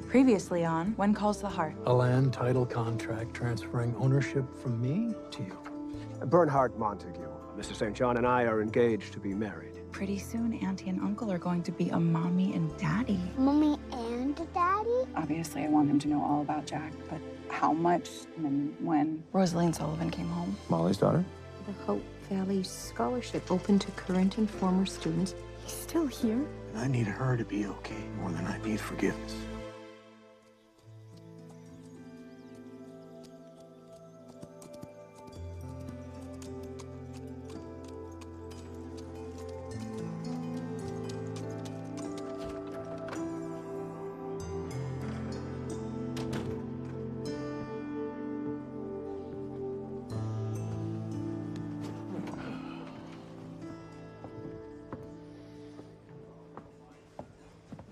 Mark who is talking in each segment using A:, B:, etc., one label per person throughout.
A: Previously on When Calls the Heart.
B: A land title contract transferring ownership from me to you.
C: Bernhardt Montague. Mr. St. John and I are engaged to be married.
A: Pretty soon, Auntie and Uncle are going to be a mommy and daddy.
D: Mommy and daddy?
A: Obviously, I want him to know all about Jack, but how much and when? Rosaline Sullivan came home.
E: Molly's daughter?
F: The Hope Valley Scholarship open to current and former students.
D: He's still here?
E: I need her to be okay more than I need forgiveness.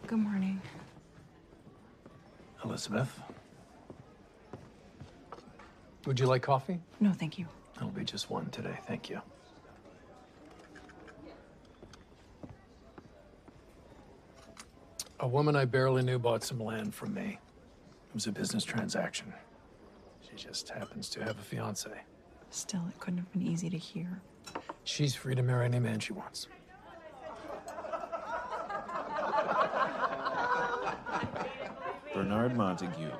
A: Good morning.
B: Elizabeth. Would you like coffee?
A: No, thank you.
B: It'll be just one today, thank you. A woman I barely knew bought some land from me. It was a business transaction. She just happens to have a fiance.
A: Still, it couldn't have been easy to hear.
B: She's free to marry any man she wants.
G: Bernard Montague.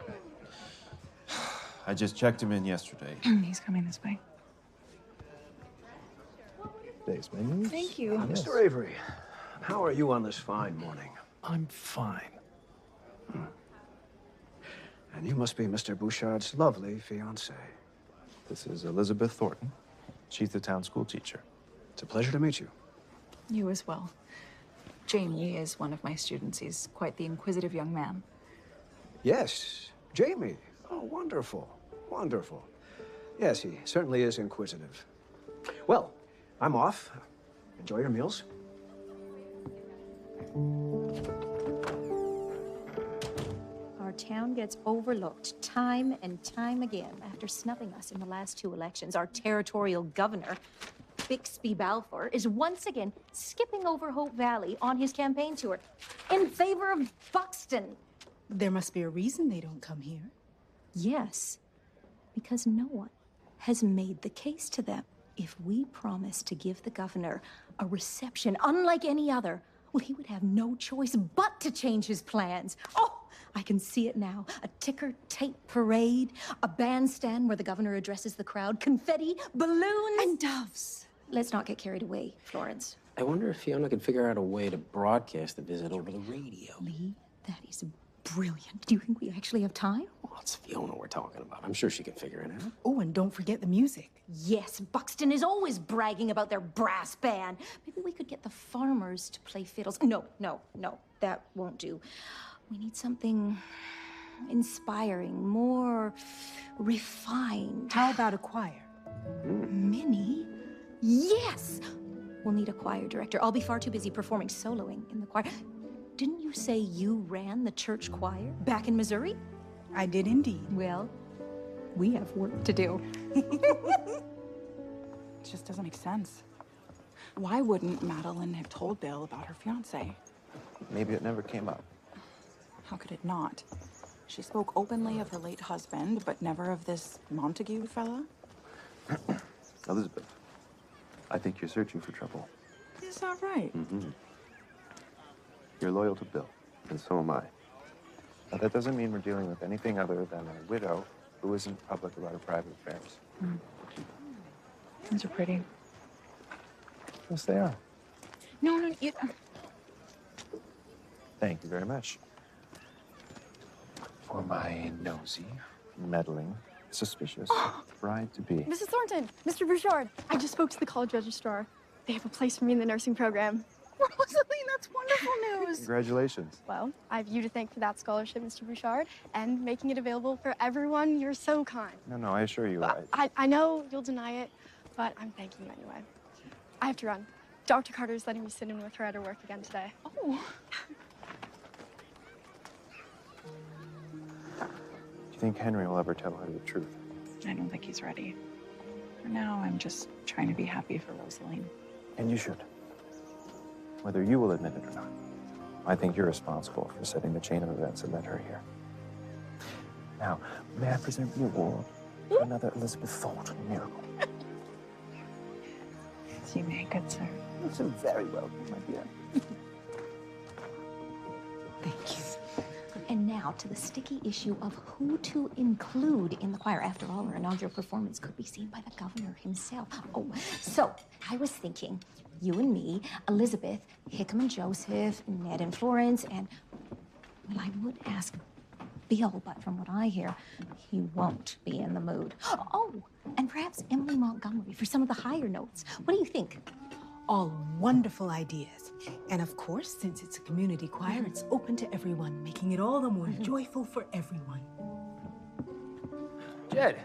G: I just checked him in yesterday.
A: He's coming this way.
E: Today's menu.
A: Thank you.
C: Mr. Avery, how are you on this fine morning?
B: I'm fine.
C: And you must be Mr. Bouchard's lovely fiancée.
G: This is Elizabeth Thornton. She's the town school teacher.
C: It's a pleasure to meet you.
A: You as well. Jamie is one of my students. He's quite the inquisitive young man.
C: Yes, Jamie. Oh, wonderful, wonderful. Yes, he certainly is inquisitive. Well, I'm off. Enjoy your meals.
F: Our town gets overlooked time and time again after snubbing us in the last 2 elections. Our territorial governor, Bixby Balfour, is once again skipping over Hope Valley on his campaign tour in favor of Buxton.
H: There must be a reason they don't come here.
F: Yes, because no one has made the case to them. If we promise to give the governor a reception unlike any other, well, he would have no choice but to change his plans. Oh, I can see it now. A ticker tape parade, a bandstand where the governor addresses the crowd, confetti, balloons.
H: And doves.
F: Let's not get carried away, Florence.
I: I wonder if Fiona could figure out a way to broadcast the visit over the radio.
F: Lee, that is brilliant. Do you think we actually have time?
I: Well, it's Fiona we're talking about. I'm sure she can figure it out.
H: Oh, and don't forget the music.
F: Yes, Buxton is always bragging about their brass band. Maybe we could get the farmers to play fiddles. No, that won't do. We need something inspiring, more refined.
H: How about a choir?
F: Minnie? Yes! We'll need a choir director. I'll be far too busy performing soloing in the choir. Didn't you say you ran the church choir back in Missouri?
H: I did indeed.
F: Well, we have work to do.
A: It just doesn't make sense. Why wouldn't Madeline have told Bill about her fiancé?
G: Maybe it never came up.
A: How could it not? She spoke openly of her late husband, but never of this Montague fella.
G: Elizabeth, I think you're searching for trouble.
A: Is that right?
G: You're loyal to Bill, and so am I. Now, that doesn't mean we're dealing with anything other than a widow who isn't public about her private affairs.
A: These are pretty.
G: Yes, they are.
A: No, you...
G: Thank you very much. For my nosy, meddling, suspicious bride-to-be.
D: Mrs. Thornton, Mr. Bouchard, I just spoke to the college registrar. They have a place for me in the nursing program.
A: Rosaline, that's wonderful news.
G: Congratulations.
D: Well, I have you to thank for that scholarship, Mr. Bouchard, and making it available for everyone. You're so kind.
G: No, I assure you,
D: I know you'll deny it, but I'm thanking you anyway. I have to run. Dr. Carter's letting me sit in with her at her work again today.
A: Oh.
G: Do you think Henry will ever tell her the truth?
A: I don't think he's ready. For now, I'm just trying to be happy for Rosaline.
G: And you should. Whether you will admit it or not. I think you're responsible for setting the chain of events that led her here. Now, may I present the award for another Elizabeth Thornton miracle?
A: You may, good sir.
G: It's very well, my dear.
A: Thank you.
F: And now to the sticky issue of who to include in the choir. After all, our inaugural performance could be seen by the governor himself. Oh, so I was thinking, you and me, Elizabeth, Hickam and Joseph, Ned and Florence, and, well, I would ask Bill, but from what I hear, he won't be in the mood. Oh, and perhaps Emily Montgomery for some of the higher notes. What do you think?
H: All wonderful ideas. And of course, since it's a community choir, it's open to everyone, making it all the more joyful for everyone.
J: Jed,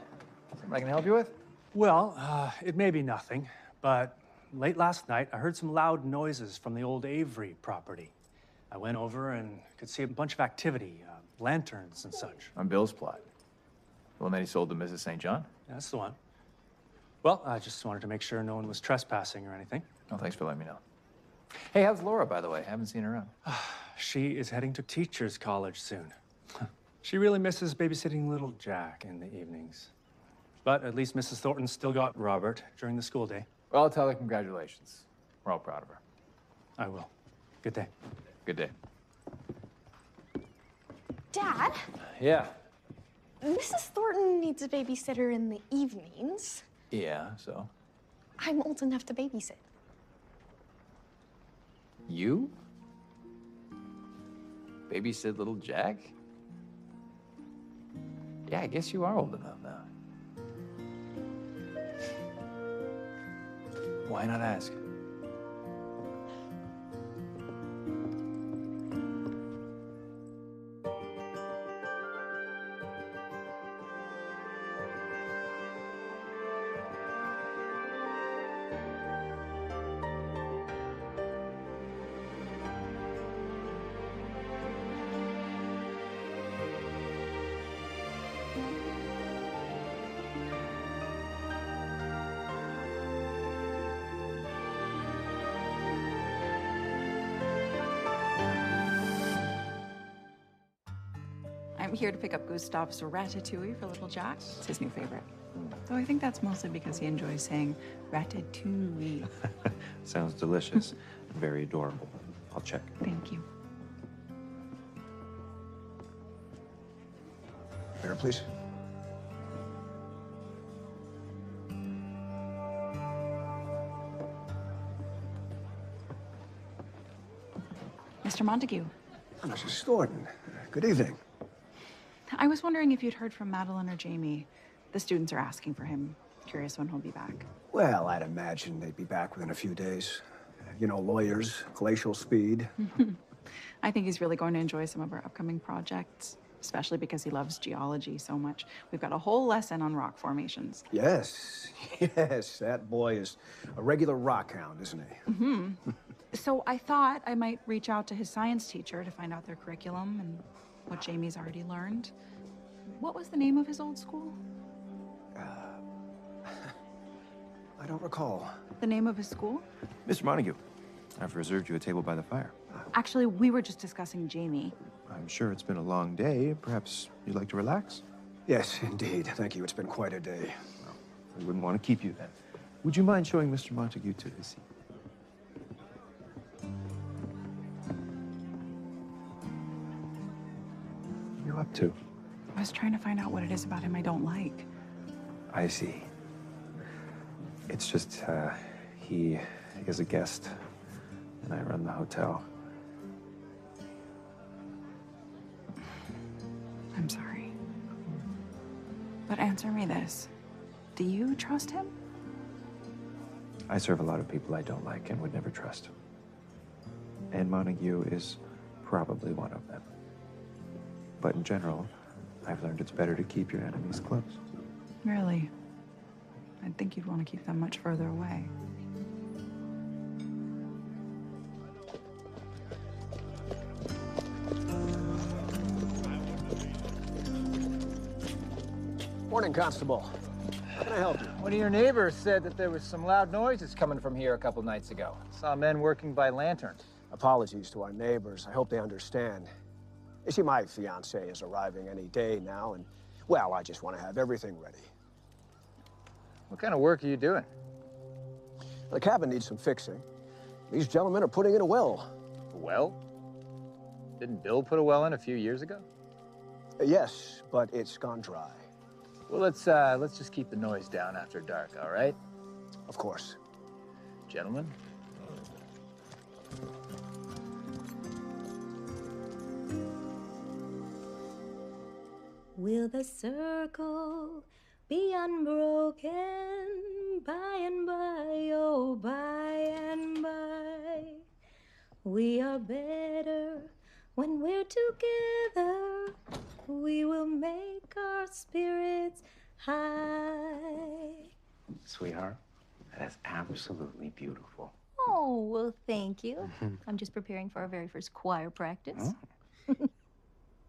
J: something I can help you with?
K: Well, it may be nothing, but late last night, I heard some loud noises from the old Avery property. I went over and could see a bunch of activity, lanterns and such.
J: On Bill's plot. The one that he sold to Mrs. St. John?
K: Yeah, that's the one. Well, I just wanted to make sure no one was trespassing or anything.
J: Oh, thanks for letting me know. Hey, how's Laura, by the way? Haven't seen her around.
K: She is heading to teacher's college soon. She really misses babysitting little Jack in the evenings. But at least Mrs. Thornton still got Robert during the school day.
J: Well, I'll tell her congratulations. We're all proud of her.
K: I will. Good day.
J: Good day.
D: Dad,
J: Yeah.
D: Mrs. Thornton needs a babysitter in the evenings.
J: Yeah, so?
D: I'm old enough to babysit.
J: You? Babysit little Jack? Yeah, I guess you are old enough now. Why not ask?
A: I'm here to pick up Gustav's ratatouille for little Jack. It's his new favorite. Though I think that's mostly because he enjoys saying ratatouille.
G: Sounds delicious. Very adorable. I'll check.
A: Thank you.
C: Bear, please.
A: Mr. Montague,
C: Oh, Mrs. Thornton. Good evening.
A: I was wondering if you'd heard from Madeline or Jamie. The students are asking for him. Curious when he'll be back.
C: Well, I'd imagine they'd be back within a few days. You know, lawyers, glacial speed.
A: I think he's really going to enjoy some of our upcoming projects, especially because he loves geology so much. We've got a whole lesson on rock formations.
C: Yes, yes, that boy is a regular rock hound, isn't he?
A: So I thought I might reach out to his science teacher to find out their curriculum and what Jamie's already learned. What was the name of his old school?
C: I don't recall.
A: The name of his school?
G: Mr. Montague, I've reserved you a table by the fire.
A: Actually, we were just discussing Jamie.
G: I'm sure it's been a long day. Perhaps you'd like to relax?
C: Yes, indeed. Thank you. It's been quite a day.
G: We wouldn't want to keep you then. Would you mind showing Mr. Montague to his seat? What are you up to?
A: I was trying to find out what it is about him I don't like.
G: I see. It's just, he is a guest, and I run the hotel.
A: I'm sorry. But answer me this. Do you trust him?
G: I serve a lot of people I don't like and would never trust. And Montague is probably one of them. But in general, I've learned it's better to keep your enemies close.
A: Really? I'd think you'd want to keep them much further away.
C: Morning, Constable. How can I help you?
J: One of your neighbors said that there was some loud noises coming from here a couple nights ago. Saw men working by lanterns.
C: Apologies to our neighbors. I hope they understand. You see, my fiancée is arriving any day now, and Well, I just want to have everything ready.
J: What kind of work are you doing?
C: The cabin needs some fixing. These gentlemen are putting in a well.
J: A well? Didn't Bill put a well in a few years ago?
C: Yes, but it's gone dry.
J: Well, let's just keep the noise down after dark, all right?
C: Of course.
J: Gentlemen?
F: Will the circle be unbroken by and by, oh, by and by? We are better when we're together. We will make our spirits high.
G: Sweetheart, that is absolutely beautiful.
F: Oh, well, thank you. I'm just preparing for our very first choir practice.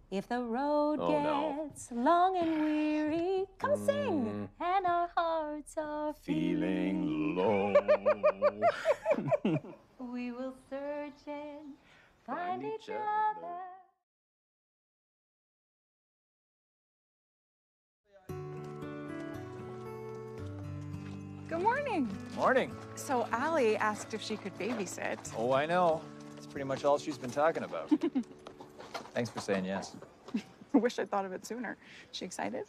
F: If the road gets long and weary, come sing, and our hearts are
G: Feeling low.
F: we will search and find each other.
A: Good morning.
J: Morning.
A: So Allie asked if she could babysit.
J: Oh, I know. That's pretty much all she's been talking about. Thanks for saying yes.
A: I wish I'd thought of it sooner. She excited?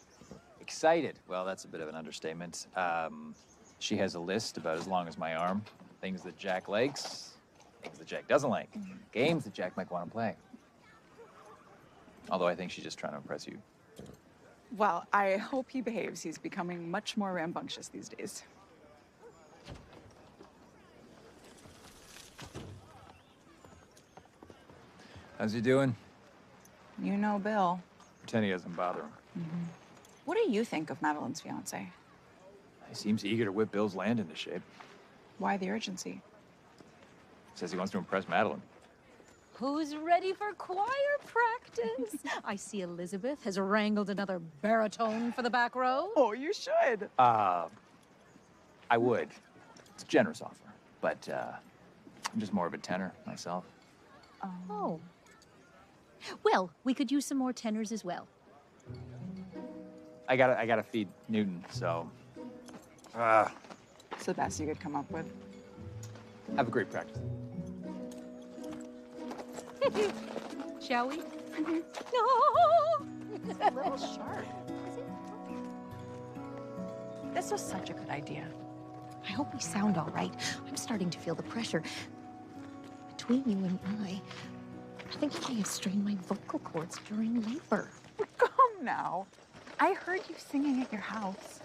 J: Excited? Well, that's a bit of an understatement. She has a list about as long as my arm. Things that Jack likes, things that Jack doesn't like, games that Jack might want to play. Although I think she's just trying to impress you.
A: Well, I hope he behaves. He's becoming much more rambunctious these days.
J: How's he doing?
A: You know Bill.
J: Pretend he doesn't bother him.
A: What do you think of Madeline's fiance?
J: He seems eager to whip Bill's land into shape.
A: Why the urgency?
J: Says he wants to impress Madeline.
F: Who's ready for choir practice? I see Elizabeth has wrangled another baritone for the back row.
A: Oh, you should.
J: I would. It's a generous offer, but I'm just more of a tenor myself.
F: Oh. Well, we could use some more tenors as well.
J: I gotta feed Newton, so
A: It's the best you could come up with.
J: have a great practice.
F: Shall we? No!
A: It's a little sharp. This was such a good idea.
F: I hope we sound all right. I'm starting to feel the pressure. Between you and I think I may have strained my vocal cords during labor.
A: Come now. I heard you singing at your house.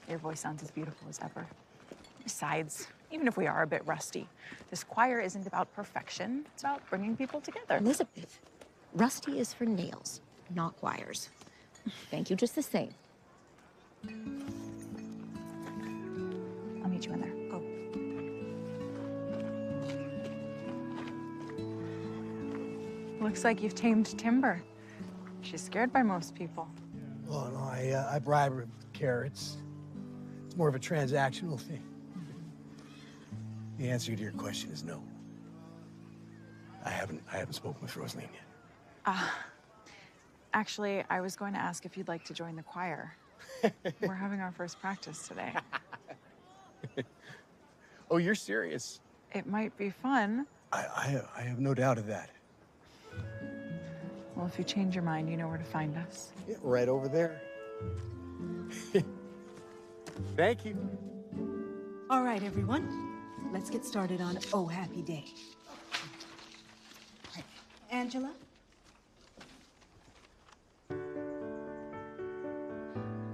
A: Your voice sounds as beautiful as ever. Besides, even if we are a bit rusty, this choir isn't about perfection. It's about bringing people together.
F: Elizabeth, rusty is for nails, not choirs. Thank you just the same.
A: I'll meet you in there. Oh. Looks like you've tamed Timber. She's scared by most people.
E: Oh, no, I bribe her with carrots. It's more of a transactional thing. The answer to your question is no. I haven't spoken with Rosaline yet.
A: Actually, I was going to ask if you'd like to join the choir. We're having our first practice today.
E: Oh, you're serious?
A: It might be fun.
E: I have no doubt of that.
A: Well, if you change your mind, you know where to find us.
E: Yeah, right over there. Thank you.
H: All right, everyone. Let's get started on Oh Happy Day. All right. Angela?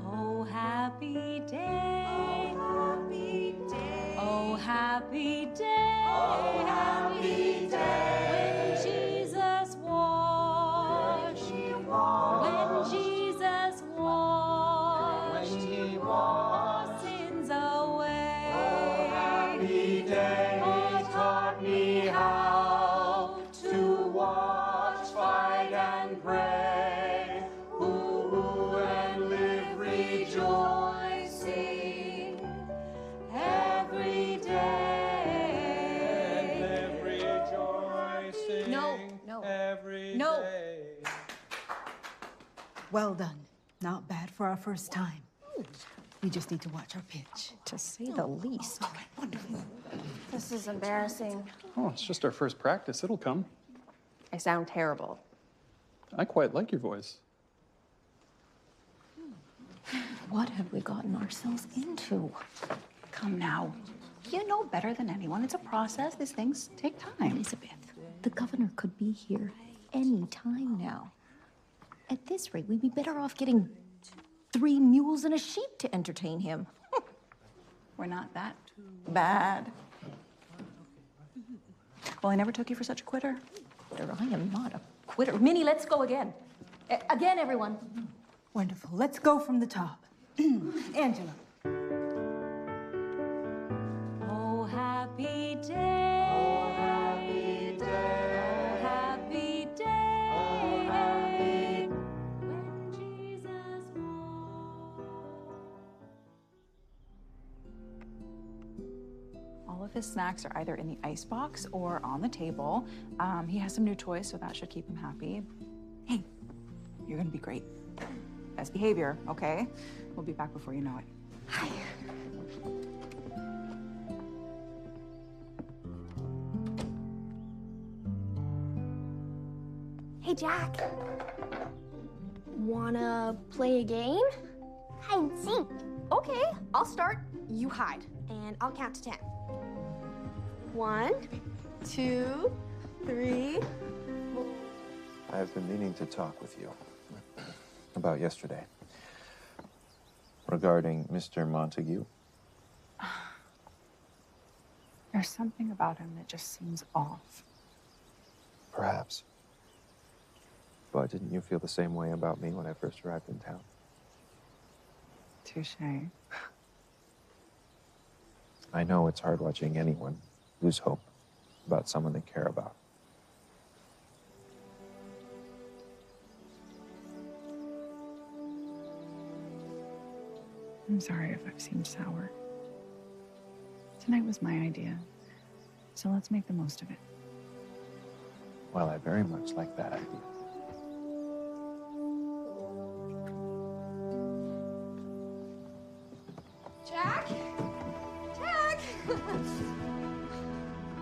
F: Oh, happy day. Oh, happy day. Oh, happy day. Oh, happy day. When Jesus washed. When Jesus washed. When he washed sins away. Oh, happy day. He taught me how to watch, fight, and pray. Ooh, and live rejoicing every day.
L: Rejoicing
F: No.
L: every
H: Well done. Not bad for our first time. We just need to watch our pitch.
F: To say the least.
H: All right, wonderful.
L: This is embarrassing.
M: Oh, it's just our first practice. It'll come.
L: I sound terrible.
M: I quite like your voice.
F: What have we gotten ourselves into?
A: Come now. You know better than anyone. It's a process. These things take time.
F: Elizabeth, the governor could be here any time now. At this rate, we'd be better off getting 3 mules and a sheep to entertain him.
A: We're not that bad. Well, I never took you for such a quitter.
F: I am not a quitter. Minnie, let's go again. Again, everyone.
H: Wonderful. Let's go from the top. Angela.
F: Oh, happy day. Oh, happy day. Oh, happy day. Oh, happy. When Jesus
A: All of his snacks are either in the icebox or on the table. He has some new toys, so that should keep him happy. Hey, you're gonna be great. Best behavior, okay? We'll be back before you know it.
F: Hi.
D: Hey, Jack. Wanna play a game?
N: Hide and seek.
D: Okay, I'll start. You hide, and I'll count to 10. 1, 2, 3.
G: I've been meaning to talk with you about yesterday. Regarding Mr. Montague.
A: There's something about him that just seems off.
G: Perhaps. But didn't you feel the same way about me when I first arrived in town?
A: Touche.
G: I know it's hard watching anyone lose hope about someone they care about.
A: I'm sorry if I've seemed sour. Tonight was my idea, so let's make the most of it.
G: Well, I very much like that idea.
D: Jack? Jack!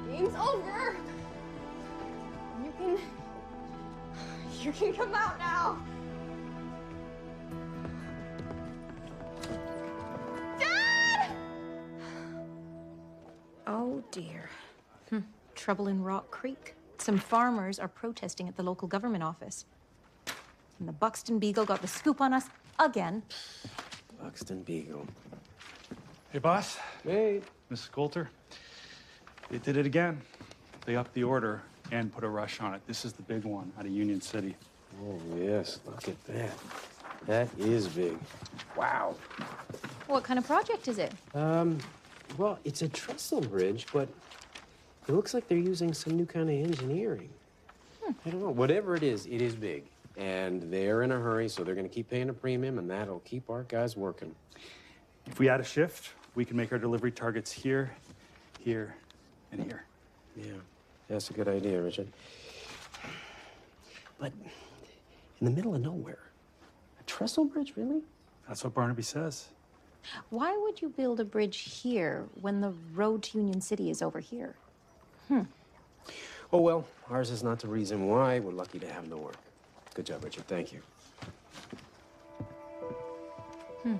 D: Game's over. You can come out now.
F: Oh, dear. Trouble in Rock Creek. Some farmers are protesting at the local government office. And the Buxton Beagle got the scoop on us again.
I: Buxton Beagle.
K: Hey, boss.
M: Hey.
K: Mrs. Coulter. They did it again. They upped the order and put a rush on it. This is the big one out of Union City.
I: Oh, yes. Look at that. That is big. Wow.
F: What kind of project is it?
I: Well, it's a trestle bridge, but it looks like they're using some new kind of engineering. I don't know. Whatever it is big. And they're in a hurry, so they're going to keep paying a premium, and that'll keep our guys working.
K: If we add a shift, we can make our delivery targets here, here, and here.
I: Yeah, that's a good idea, Richard. But in the middle of nowhere, a trestle bridge, really?
K: That's what Barnaby says.
F: Why would you build a bridge here when the road to Union City is over here?
I: Oh, well, ours is not the reason why. We're lucky to have the work. Good job, Richard. Thank you.
D: I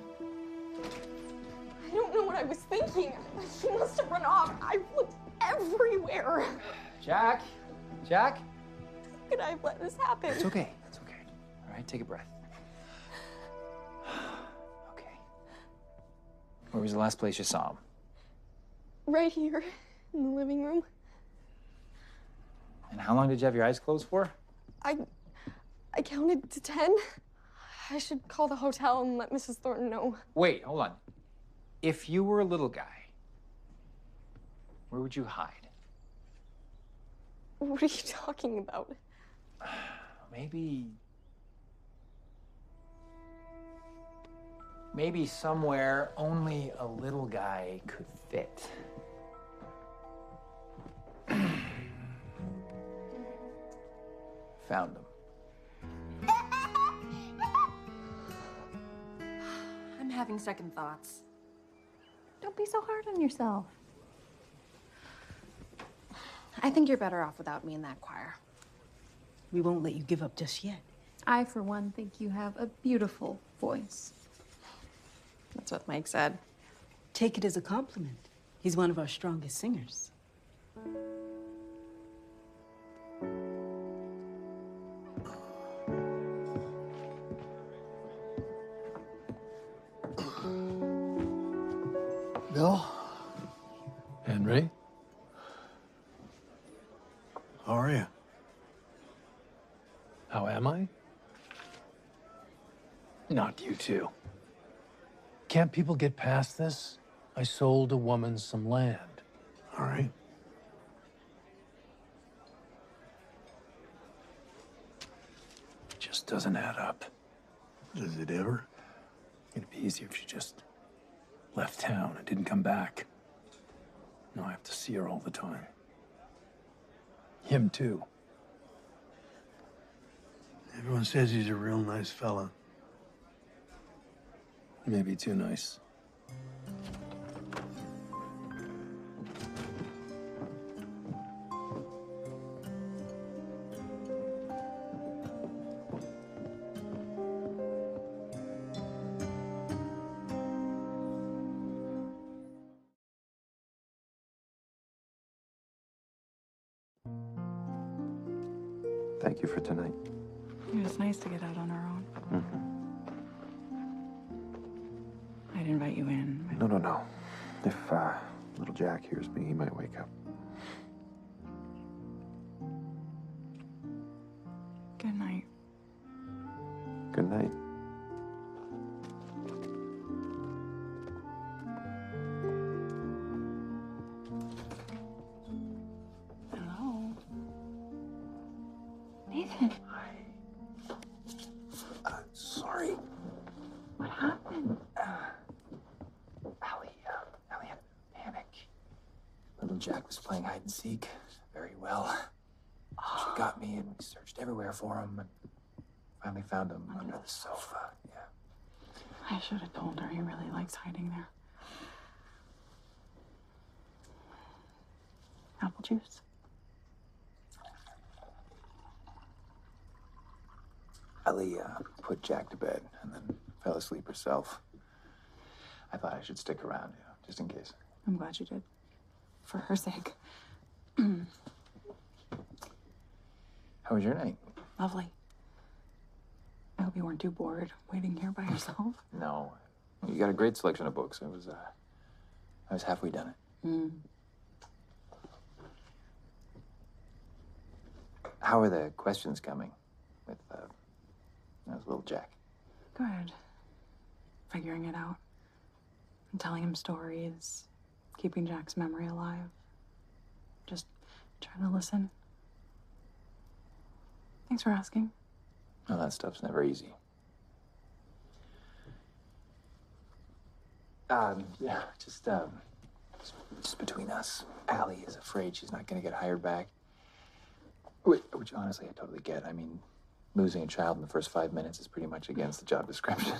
D: don't know what I was thinking. She must have run off. I looked everywhere.
J: Jack? Jack?
D: How could I have let this happen?
J: It's okay. It's okay. All right, take a breath. Okay. Where was the last place you saw him?
D: Right here in the living room.
J: And how long did you have your eyes closed for?
D: I counted to 10. I should call the hotel and let Mrs. Thornton know.
J: Wait, hold on. If you were a little guy, where would you hide?
D: What are you talking about?
J: Maybe somewhere only a little guy could fit. Found him.
L: having second thoughts.
F: Don't be so hard on yourself.
L: I think you're better off without me in that choir.
H: We won't let you give up just yet.
D: I, for one, think you have a beautiful voice.
L: That's what Mike said.
H: Take it as a compliment. He's one of our strongest singers.
E: Bill?
B: Henry?
E: How are you?
B: How am I? Not you two. Can't people get past this? I sold a woman some land.
E: All right.
B: It just doesn't add up.
E: Does it ever?
B: It'd be easier if she just left town and didn't come back. Now I have to see her all the time. Him too.
E: Everyone says he's a real nice fella.
B: Maybe too nice.
G: Thank you for tonight.
A: It was nice to get out on our own.
G: Mm-hmm.
A: I'd invite you in.
G: No. If little Jack hears me, he might wake up.
A: Good night.
G: Good night.
A: Hello. Nathan.
G: Sorry.
A: What happened?
J: Allie had a panic. Little Jack was playing hide and seek very well. She got me and we searched everywhere for him and finally found him under the sofa. Yeah.
A: I should have told her he really likes hiding there. Apple juice?
J: Allie put Jack to bed and then fell asleep herself. I thought I should stick around, just in case.
A: I'm glad you did. For her sake.
J: How was your night?
A: Lovely. I hope you weren't too bored waiting here by yourself.
J: No. You got a great selection of books. I was halfway done it. How are the questions coming with little Jack?
A: Good. Figuring it out. And telling him stories. Keeping Jack's memory alive. Just trying to listen. Thanks for asking.
J: Well, that stuff's never easy. Just between us, Allie is afraid she's not going to get hired back. Which honestly, I totally get. I mean, losing a child in the first 5 minutes is pretty much against the job description.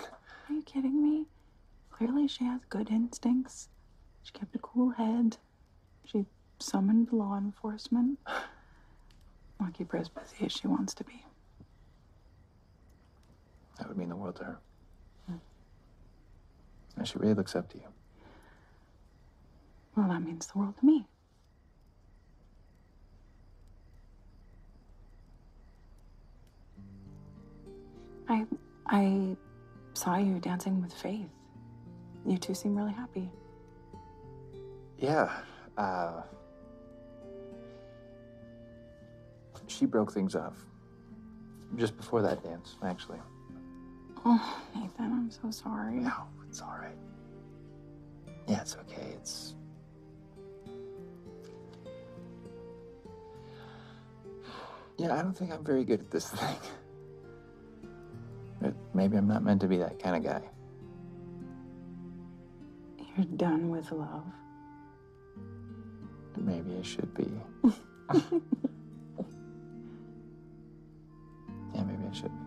A: Are you kidding me? Clearly she has good instincts. She kept a cool head. She summoned law enforcement. I'll keep her as busy as she wants to be.
J: That would mean the world to her. And she really looks up to you.
A: Well, that means the world to me. I saw you dancing with Faith. You two seem really happy.
J: Yeah. She broke things off. Just before that dance, actually.
A: Oh, Nathan, I'm so sorry.
J: No, it's all right. Yeah, it's okay. Yeah, I don't think I'm very good at this thing. But maybe I'm not meant to be that kind of guy.
A: You're done with love.
J: Maybe I should be. Yeah, maybe I should be.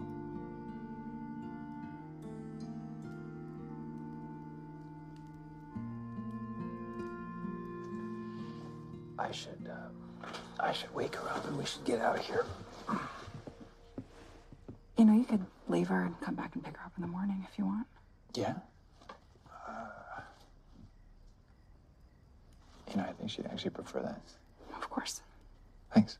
J: I should wake her up and we should get out of here.
A: You know, you could leave her and come back and pick her up in the morning if you want.
J: Yeah? You know, I think she'd actually prefer that.
A: Of course.
J: Thanks.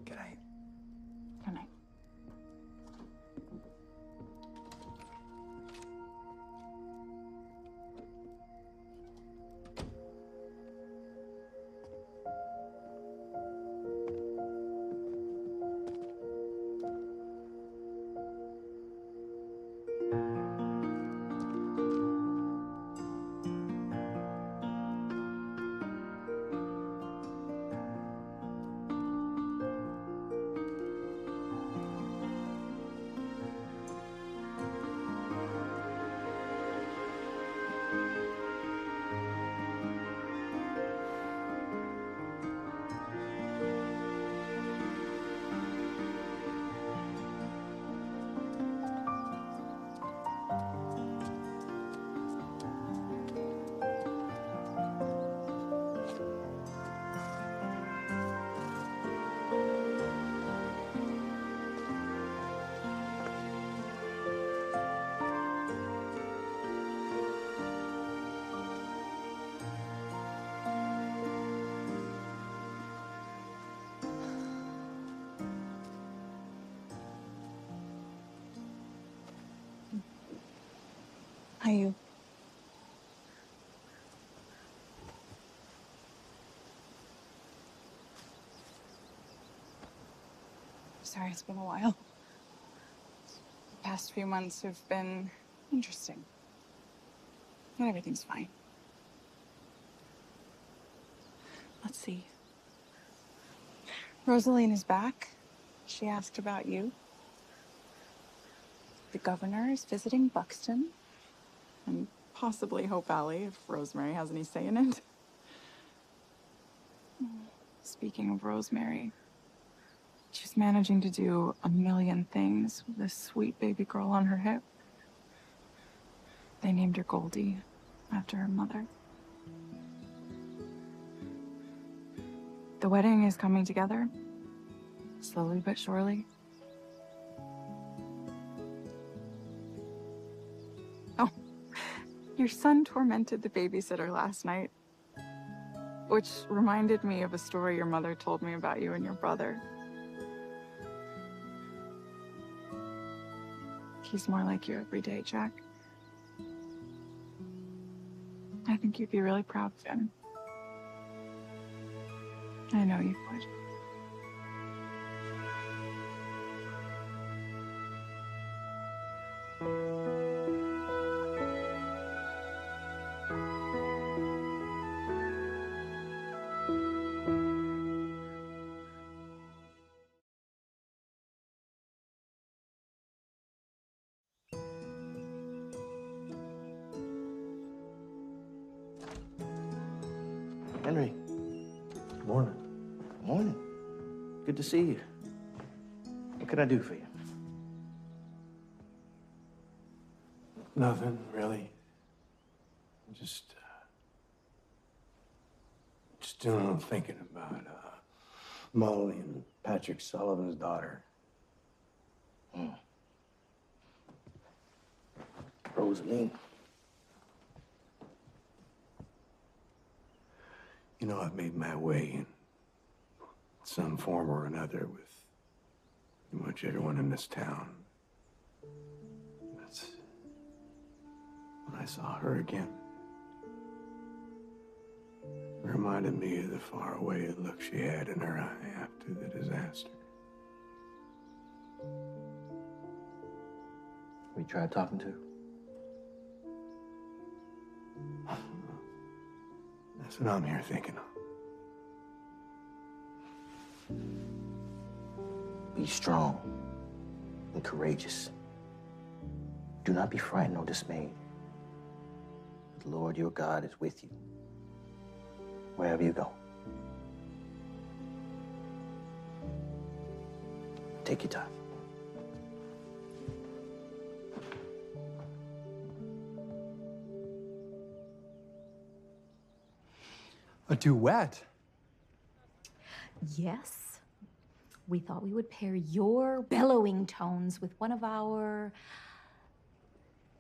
A: Good night. How you? Sorry, it's been a while. The past few months have been interesting. But everything's fine. Let's see. Rosaline is back. She asked about you. The governor is visiting Buxton. And possibly Hope Valley, if Rosemary has any say in it. Speaking of Rosemary, she's managing to do a million things with this sweet baby girl on her hip. They named her Goldie, after her mother. The wedding is coming together, slowly but surely. Oh, your son tormented the babysitter last night, which reminded me of a story your mother told me about you and your brother. He's more like you every day, Jack. I think you'd be really proud of him. I know you would.
O: Henry.
B: Good morning.
O: Morning. Good to see you. What can I do for you?
B: Nothing, really. Just doing a little thinking about Molly and Patrick Sullivan's daughter.
O: Rosaline.
B: You know, I've made my way in some form or another with pretty much everyone in this town. That's when I saw her again. It reminded me of the faraway look she had in her eye after the disaster.
O: We tried talking to her.
B: That's what I'm here thinking of.
O: Be strong and courageous. Do not be frightened or dismayed. The Lord your God is with you wherever you go. Take your time.
M: A duet?
F: Yes. We thought we would pair your bellowing tones with one of our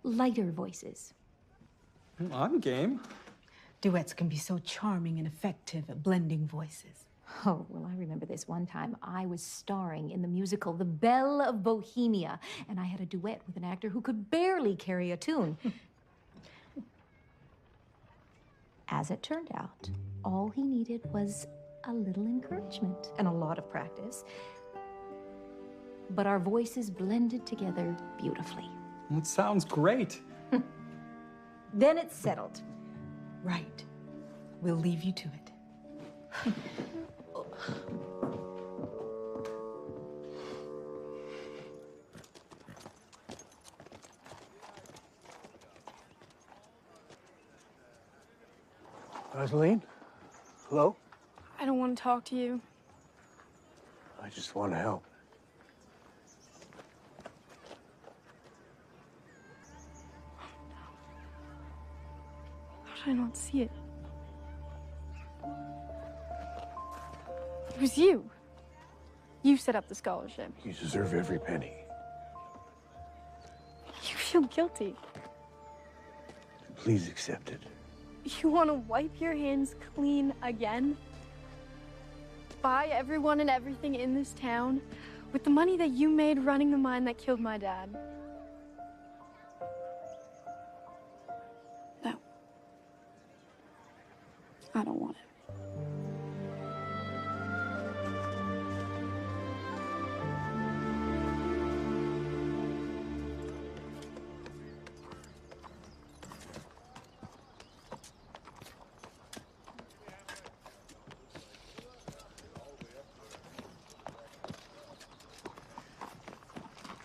F: lighter voices.
M: I'm game.
H: Duets can be so charming and effective at blending voices.
F: Oh, well, I remember this one time. I was starring in the musical The Belle of Bohemia, and I had a duet with an actor who could barely carry a tune. As it turned out, all he needed was a little encouragement and a lot of practice. But our voices blended together beautifully.
M: It sounds great.
F: Then it's settled.
H: Right. We'll leave you to it.
E: Rosaline? Hello?
D: I don't want to talk to you.
E: I just want to help.
D: How did I not see it? It was you. You set up the scholarship.
E: You deserve every penny.
D: You feel guilty.
E: Please accept it.
D: You want to wipe your hands clean again? Buy everyone and everything in this town with the money that you made running the mine that killed my dad. No. I don't want it.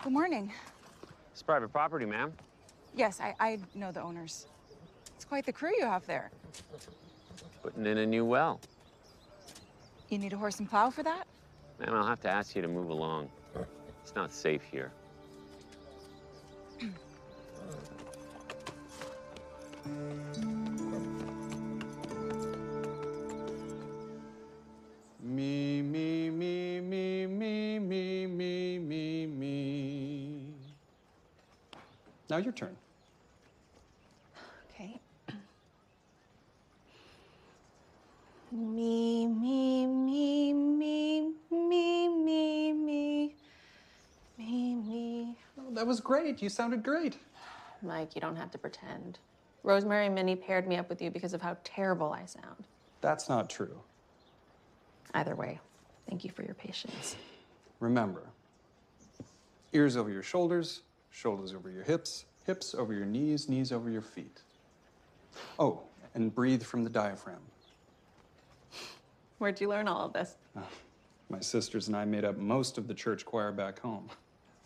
A: Good morning.
I: It's private property, ma'am.
A: Yes, I know the owners. It's quite the crew you have there.
I: Putting in a new well.
A: You need a horse and plow for that?
I: Ma'am, I'll have to ask you to move along. It's not safe here.
M: Me, me, me, me, me, me, me, me, me. Now your turn.
L: Okay. Me, me, me, me, me, me, me, me, me.
M: Oh, that was great. You sounded great.
L: Mike, you don't have to pretend. Rosemary and Minnie paired me up with you because of how terrible I sound.
M: That's not true.
L: Either way, thank you for your patience.
M: Remember, ears over your shoulders, shoulders over your hips, hips over your knees, knees over your feet. Oh, and breathe from the diaphragm.
L: Where'd you learn all of this?
M: My sisters and I made up most of the church choir back home.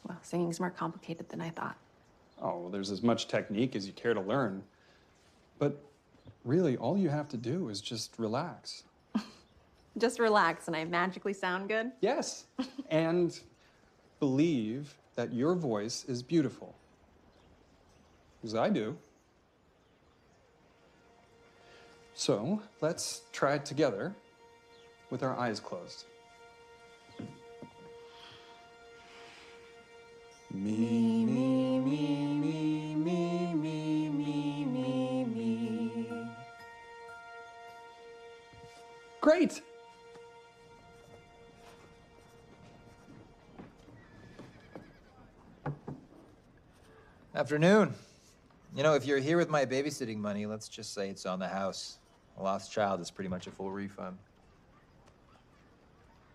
L: Well, singing's more complicated than I thought.
M: Oh, well, there's as much technique as you care to learn. But really, all you have to do is just relax.
L: Just relax and I magically sound good?
M: Yes, and believe that your voice is beautiful. Because I do. So, let's try it together with our eyes closed. Me, me, me, me, me, me, me, me, me. Great!
J: Afternoon. You know, if you're here with my babysitting money, let's just say it's on the house. A lost child is pretty much a full refund.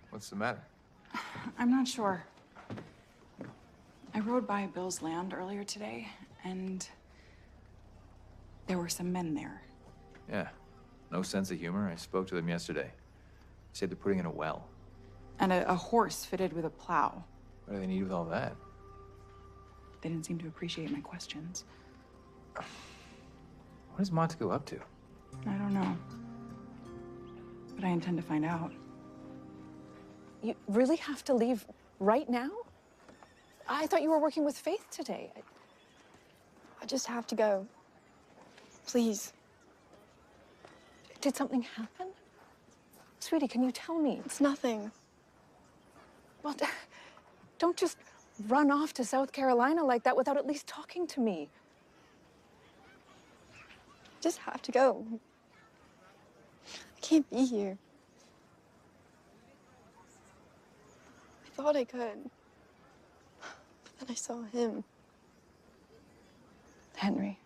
J: What's the matter?
A: I'm not sure. I rode by Bill's land earlier today, and there were some men there.
J: Yeah, no sense of humor. I spoke to them yesterday. They said they're putting in a well.
A: And a horse fitted with a plow.
J: What do they need with all that?
A: They didn't seem to appreciate my questions.
J: What is Montego up to?
A: I don't know. But I intend to find out.
L: You really have to leave
A: Right now? I thought you were working with Faith today.
D: I just have to go. Please.
A: Did something happen? Sweetie, can you tell me?
D: It's nothing.
A: Well, don't just run off to South Carolina like that without at least talking to me.
D: I just have to go. I can't be here. I thought I could. But then I saw him.
A: Henry.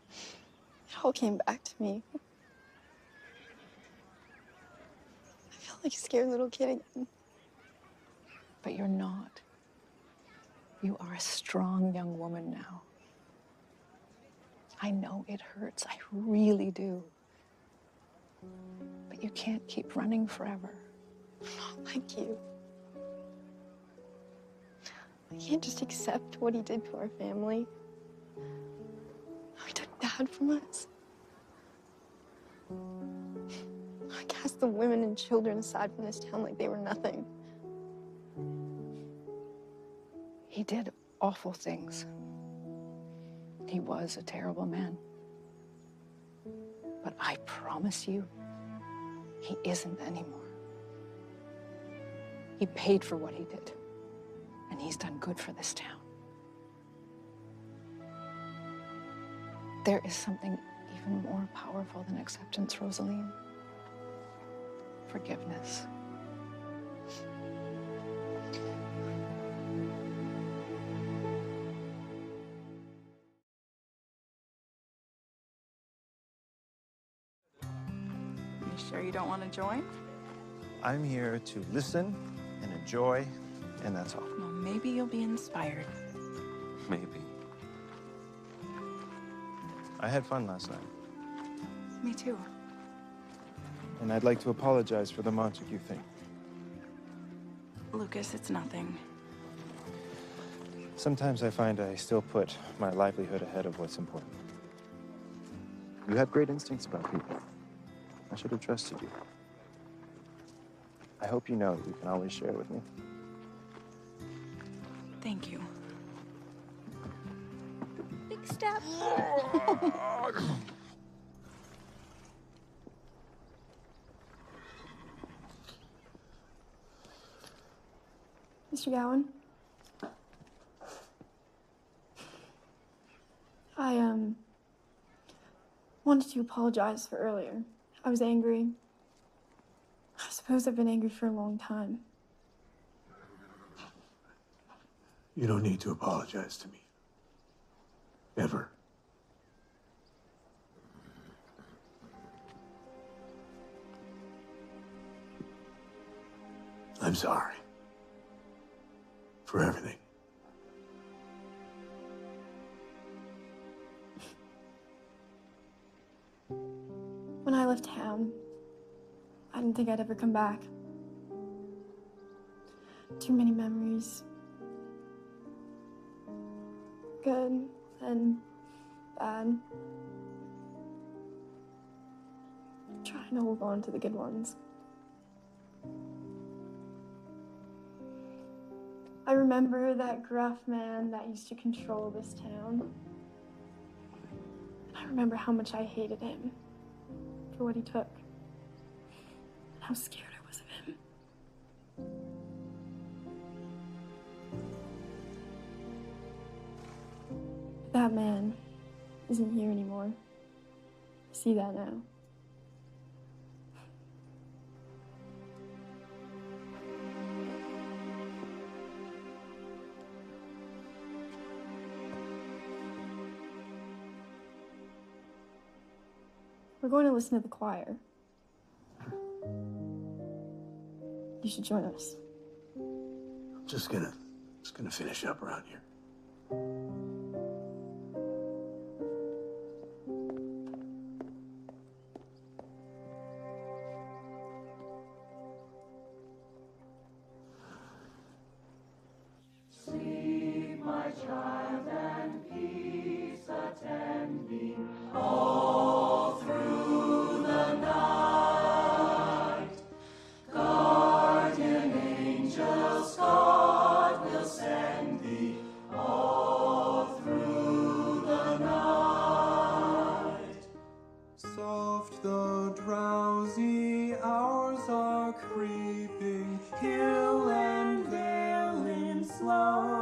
D: It all came back to me. I felt like a scared little kid again.
A: But you're not. You are a strong young woman now. I know it hurts. I really do. But you can't keep running forever.
D: I'm not like you. I can't just accept what he did to our family. He took Dad from us. I cast the women and children aside from this town like they were nothing.
A: He did awful things. He was a terrible man. But I promise you, he isn't anymore. He paid for what he did, and he's done good for this town. There is something even more powerful than acceptance, Rosaline. Forgiveness.
P: You sure you don't want to join?
G: I'm here to listen and enjoy, and that's all.
P: Well, maybe you'll be inspired.
G: Maybe. I had fun last night,
P: Me too.
G: and I'd like to apologize for the Montague thing.
P: Lucas, it's nothing.
G: Sometimes I find I still put my livelihood ahead of what's important. You have great instincts about people. I should have trusted you. I hope you know you can always share with me.
P: Thank you.
F: Big step.
D: Mr. Gowan? I, wanted to apologize for earlier. I was angry. I suppose I've been angry for a long time.
E: You don't need to apologize to me. Ever. I'm sorry. For everything.
D: When I left town, I didn't think I'd ever come back. Too many memories. Good and bad. Trying to hold on to the good ones. I remember that gruff man that used to control this town. And I remember how much I hated him for what he took. And how scared I was of him. That man isn't here anymore. I see that now. We're going to listen to the choir. You should join us.
E: I'm just gonna finish up around here.
Q: Sleep, my child, and peace attend thee all through the night. Guardian angels, God will slow.